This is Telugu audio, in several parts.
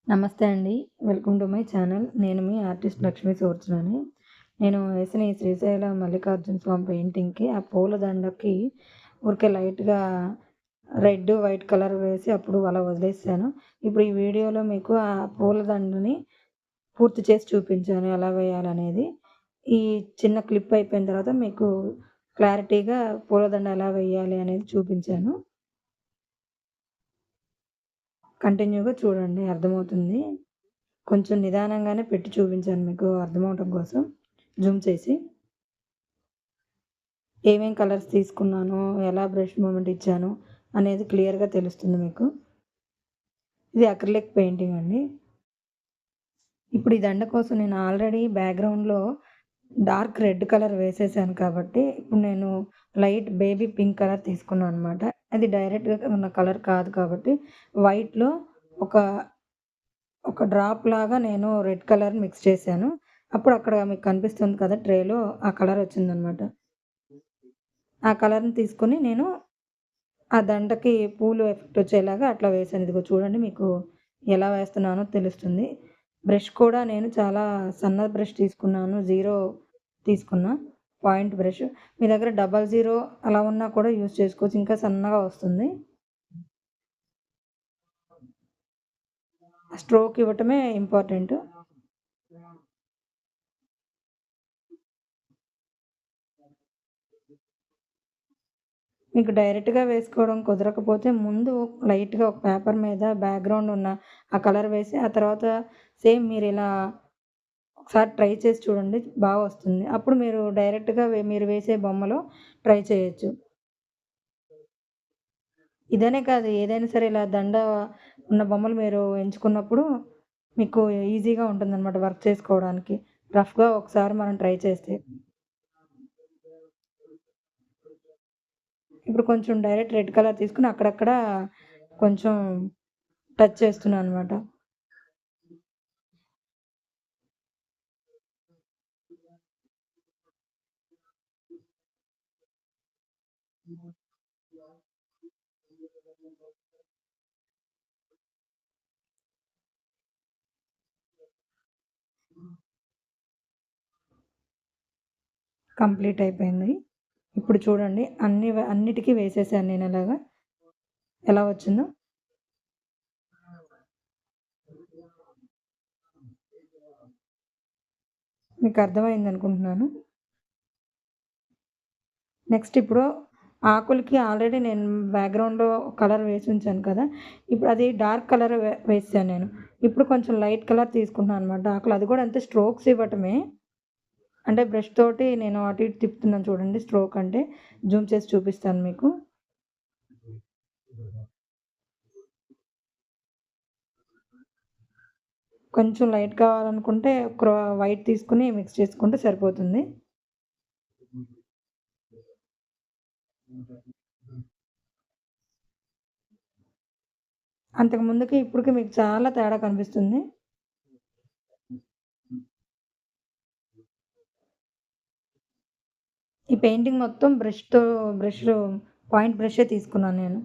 నమస్తే అండి. Welcome to my channel. నేను మీ ఆర్టిస్ట్ లక్ష్మీ సువర్చనని. నేను వేసిన ఈ శ్రీశైల మల్లికార్జున స్వామి పెయింటింగ్‌కి ఆ పూల దండకి ఊరికే లైట్‌గా రెడ్, వైట్ కలర్ వేసి అప్పుడు అలా వదిలేసాను. ఇప్పుడు ఈ వీడియోలో మీకు ఆ పూల దండని పూర్తి చేసి చూపించాను ఎలా వేయాలనేది. ఈ చిన్న క్లిప్ అయిపోయిన తర్వాత మీకు క్లారిటీగా పూలదండ ఎలా వేయాలి అనేది చూపించాను. కంటిన్యూగా చూడండి అర్థమవుతుంది. కొంచెం నిదానంగానే పెట్టి చూపించాను మీకు అర్థమవటం కోసం జూమ్ చేసి. ఏమేం కలర్స్ తీసుకున్నాను, ఎలా బ్రష్ మూవ్‌మెంట్ ఇచ్చాను అనేది క్లియర్‌గా తెలుస్తుంది మీకు. ఇది అక్రిలిక్ పెయింటింగ్ అండి. ఇప్పుడు ఈ దండ కోసం నేను ఆల్రెడీ బ్యాక్‌గ్రౌండ్‌లో డార్క్ రెడ్ కలర్ వేసేసాను కాబట్టి, ఇప్పుడు నేను లైట్ బేబీ పింక్ కలర్ తీసుకున్నాను అనమాట. అది డైరెక్ట్‌గా ఉన్న కలర్ కాదు కాబట్టి, వైట్‌లో ఒక ఒక డ్రాప్ లాగా నేను రెడ్ కలర్ మిక్స్ చేశాను. అప్పుడు అక్కడ మీకు కనిపిస్తుంది కదా! ట్రేలో ఆ కలర్ వచ్చిందనమాట. ఆ కలర్‌ని తీసుకొని నేను ఆ దండకి పూలు ఎఫెక్ట్ వచ్చేలాగా అట్లా వేశాను. ఇదిగో చూడండి మీకు ఎలా వేస్తున్నానో తెలుస్తుంది. బ్రష్ కూడా నేను చాలా సన్న బ్రష్ తీసుకున్నాను. జీరో తీసుకున్నా. Point brush. మీ దగ్గర డబల్ జీరో అలా ఉన్నా కూడా యూజ్ చేసుకోవచ్చు. ఇంకా సన్నగా వస్తుంది. స్ట్రోక్ ఇవ్వటమే ఇంపార్టెంట్. మీకు డైరెక్ట్‌గా వేసుకోవడం కుదరకపోతే ముందు లైట్‌గా ఒక పేపర్ మీద బ్యాక్‌గ్రౌండ్ ఉన్న ఆ కలర్ వేసి, ఆ తర్వాత సేమ్ మీరిలా ఒకసారి ట్రై చేసి చూడండి వస్తుంది. అప్పుడు మీరు డైరెక్ట్‌గా మీరు వేసే బొమ్మలో ట్రై చేయొచ్చు. ఇదనే కాదు ఏదైనా సరే ఇలా దండ ఉన్న బొమ్మలు మీరు ఎంచుకున్నప్పుడు మీకు ఈజీగా ఉంటుందనమాట వర్క్ చేసుకోవడానికి. రఫ్‌గా ఒకసారి మనం ట్రై చేస్తే. ఇప్పుడు కొంచెం డైరెక్ట్ రెడ్ కలర్ తీసుకొని అక్కడక్కడ కొంచెం టచ్ చేస్తున్నాననమాట. కంప్లీట్ అయిపోయింది. ఇప్పుడు చూడండి అన్నిటికి వేసేసాను నేనలాగా. ఎలా వచ్చిందో. మీకు అర్థమైందనుకుంటున్నాను. నెక్స్ట్ ఇప్పుడు ఆకులకి ఆల్రెడీ నేను బ్యాక్‌గ్రౌండ్‌లో కలర్ వేసుంచాను కదా! ఇప్పుడు అది డార్క్ కలర్ వేసాను నేను. ఇప్పుడు కొంచెం లైట్ కలర్ తీసుకుంటున్నాను అనమాట ఆకులు. అది కూడా అంతే స్ట్రోక్స్ ఇవ్వటమే. అంటే బ్రష్ తోటి నేను అటు ఇటు తిప్పుతున్నాను చూడండి స్ట్రోక్ అంటే. జూమ్ చేసి చూపిస్తాను మీకు. కొంచెం లైట్ కావాలనుకుంటే వైట్ తీసుకొని మిక్స్ చేసుకుంటే సరిపోతుంది. అంతకు ముందుకి ఇప్పటికి మీకు చాలా తేడా కనిపిస్తుంది. ఈ పెయింటింగ్ మొత్తం బ్రష్ పాయింట్ బ్రషే తీసుకున్నాను నేను.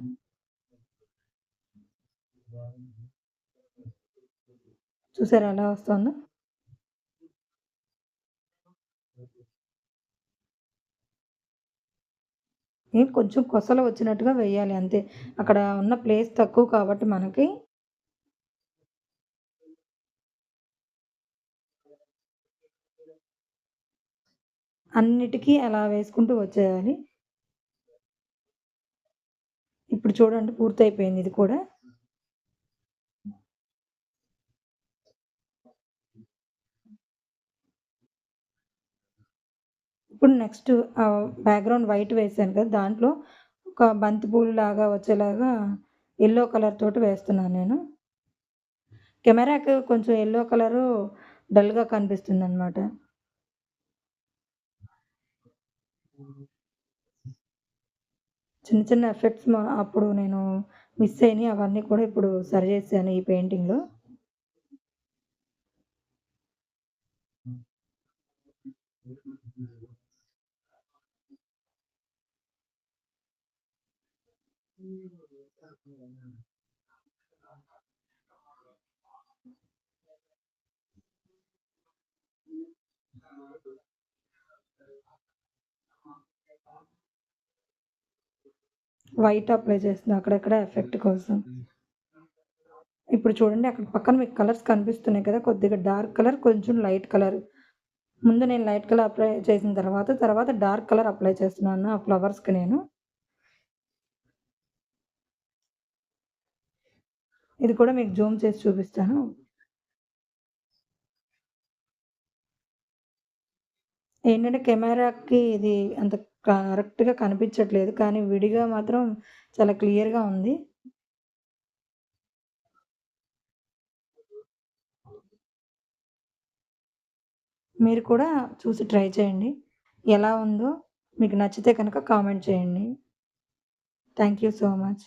చూసారా ఎలా వస్తుందో? కొంచెం కొసలు వచ్చినట్టుగా వేయాలి అంతే. అక్కడ ఉన్న ప్లేస్ తక్కువ కాబట్టి మనకి అన్నిటికి అలా వేసుకుంటూ వచ్చేయాలి. ఇప్పుడు చూడండి పూర్తయిపోయింది ఇది కూడా. ఇప్పుడు నెక్స్ట్ బ్యాక్‌గ్రౌండ్ వైట్ వేసాను కదా! దాంట్లో ఒక బంతి పూలులాగా వచ్చేలాగా యెల్లో కలర్ తోటి వేస్తున్నాను నేను. కెమెరాకి కొంచెం యెల్లో కలరు డల్‌గా కనిపిస్తుందనమాట. చిన్న చిన్న ఎఫెక్ట్స్ అప్పుడు నేను మిస్ అయినయి అవన్నీ కూడా ఇప్పుడు సరి చేశాను ఈ పెయింటింగ్‌లో. వైట్ అప్లై చేస్తున్నా అక్కడక్కడ ఎఫెక్ట్ కోసం. ఇప్పుడు చూడండి అక్కడ పక్కన మీకు కలర్స్ కనిపిస్తున్నాయి కదా! కొద్దిగా డార్క్ కలర్, కొంచెం లైట్ కలర్. ముందు నేను లైట్ కలర్ అప్లై చేసిన తర్వాత డార్క్ కలర్ అప్లై చేస్తున్నాను ఆ ఫ్లవర్స్‌కి నేను. ఇది కూడా మీకు జూమ్ చేసి చూపిస్తాను. ఏంటంటే కెమెరాకి ఇది అంత కరెక్ట్‌గా కనిపించట్లేదు. కానీ విడిగా మాత్రం చాలా క్లియర్‌గా ఉంది. మీరు కూడా చూసి ట్రై చేయండి. ఎలా ఉందో మీకు నచ్చితే కనుక కామెంట్ చేయండి. Thank you so much.